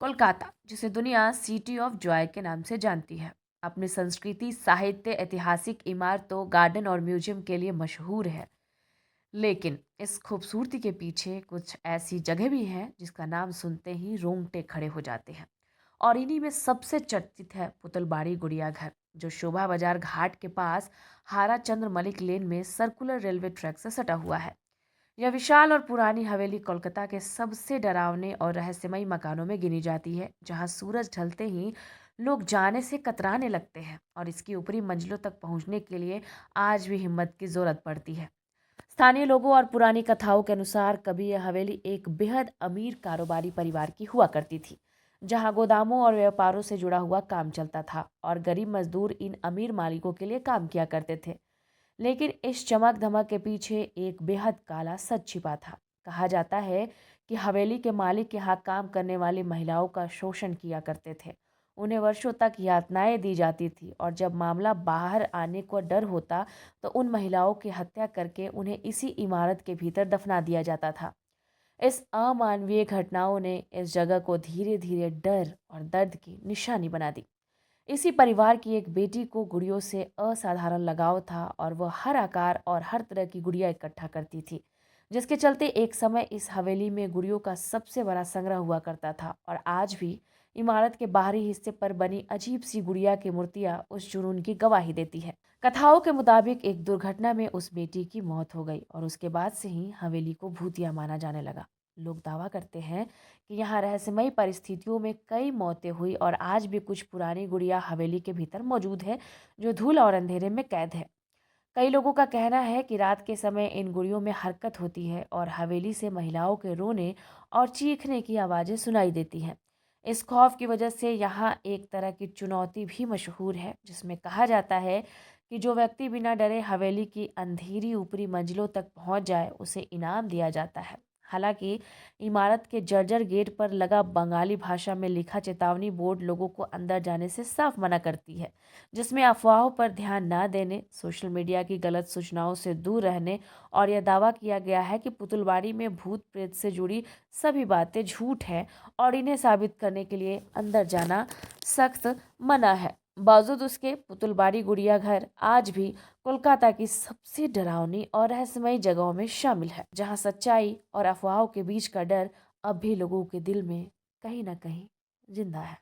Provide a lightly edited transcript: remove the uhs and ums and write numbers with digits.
कोलकाता, जिसे दुनिया city of Joy के नाम से जानती है, अपनी संस्कृति, साहित्य, ऐतिहासिक इमारतों, गार्डन और म्यूजियम के लिए मशहूर है। लेकिन इस खूबसूरती के पीछे कुछ ऐसी जगह भी हैं जिसका नाम सुनते ही रोंगटे खड़े हो जाते हैं। और इन्हीं में सबसे चर्चित है पुतलबाड़ी गुड़िया घर, जो शोभा बाजार घाट के पास हारा चंद्र मलिक लेन में सर्कुलर रेलवे ट्रैक से सटा हुआ है। यह विशाल और पुरानी हवेली कोलकाता के सबसे डरावने और रहस्यमयी मकानों में गिनी जाती है, जहां सूरज ढलते ही लोग जाने से कतराने लगते हैं और इसकी ऊपरी मंजिलों तक पहुंचने के लिए आज भी हिम्मत की जरूरत पड़ती है। स्थानीय लोगों और पुरानी कथाओं के अनुसार कभी यह हवेली एक बेहद अमीर कारोबारी परिवार की हुआ करती थी, जहां गोदामों और व्यापारों से जुड़ा हुआ काम चलता था और गरीब मजदूर इन अमीर मालिकों के लिए काम किया करते थे। लेकिन इस चमक धमक के पीछे एक बेहद काला सच छिपा था। कहा जाता है कि हवेली के मालिक यहाँ काम करने वाली महिलाओं का शोषण किया करते थे। उन्हें वर्षों तक यातनाएं दी जाती थी और जब मामला बाहर आने को डर होता तो उन महिलाओं की हत्या करके उन्हें इसी इमारत के भीतर दफना दिया जाता था। इस अमानवीय घटनाओं ने इस जगह को धीरे धीरे डर और दर्द की निशानी बना दी। इसी परिवार की एक बेटी को गुड़ियों से असाधारण लगाव था और वह हर आकार और हर तरह की गुड़िया इकट्ठा करती थी, जिसके चलते एक समय इस हवेली में गुड़ियों का सबसे बड़ा संग्रह हुआ करता था। और आज भी इमारत के बाहरी हिस्से पर बनी अजीब सी गुड़िया की मूर्तियां उस जुनून की गवाही देती है। कथाओं के मुताबिक एक दुर्घटना में उस बेटी की मौत हो गई और उसके बाद से ही हवेली को भूतिया माना जाने लगा। लोग दावा करते हैं कि यहाँ रहस्यमयी परिस्थितियों में कई मौतें हुई और आज भी कुछ पुरानी गुड़िया हवेली के भीतर मौजूद है, जो धूल और अंधेरे में कैद है। कई लोगों का कहना है कि रात के समय इन गुड़ियों में हरकत होती है और हवेली से महिलाओं के रोने और चीखने की आवाज़ें सुनाई देती हैं। इस खौफ की वजह से यहाँ एक तरह की चुनौती भी मशहूर है, जिसमें कहा जाता है कि जो व्यक्ति बिना डरे हवेली की अंधेरी ऊपरी मंजिलों तक पहुँच जाए, उसे इनाम दिया जाता है। हालांकि इमारत के जर्जर गेट पर लगा बंगाली भाषा में लिखा चेतावनी बोर्ड लोगों को अंदर जाने से साफ मना करती है, जिसमें अफवाहों पर ध्यान न देने, सोशल मीडिया की गलत सूचनाओं से दूर रहने और यह दावा किया गया है कि पुतुलबाड़ी में भूत प्रेत से जुड़ी सभी बातें झूठ हैं और इन्हें साबित करने के लिए अंदर जाना सख्त मना है। बावजूद उसके, पुतुलबाड़ी गुड़िया घर आज भी कोलकाता की सबसे डरावनी और रहस्यमयी जगहों में शामिल है, जहां सच्चाई और अफवाहों के बीच का डर अब भी लोगों के दिल में कहीं ना कहीं जिंदा है।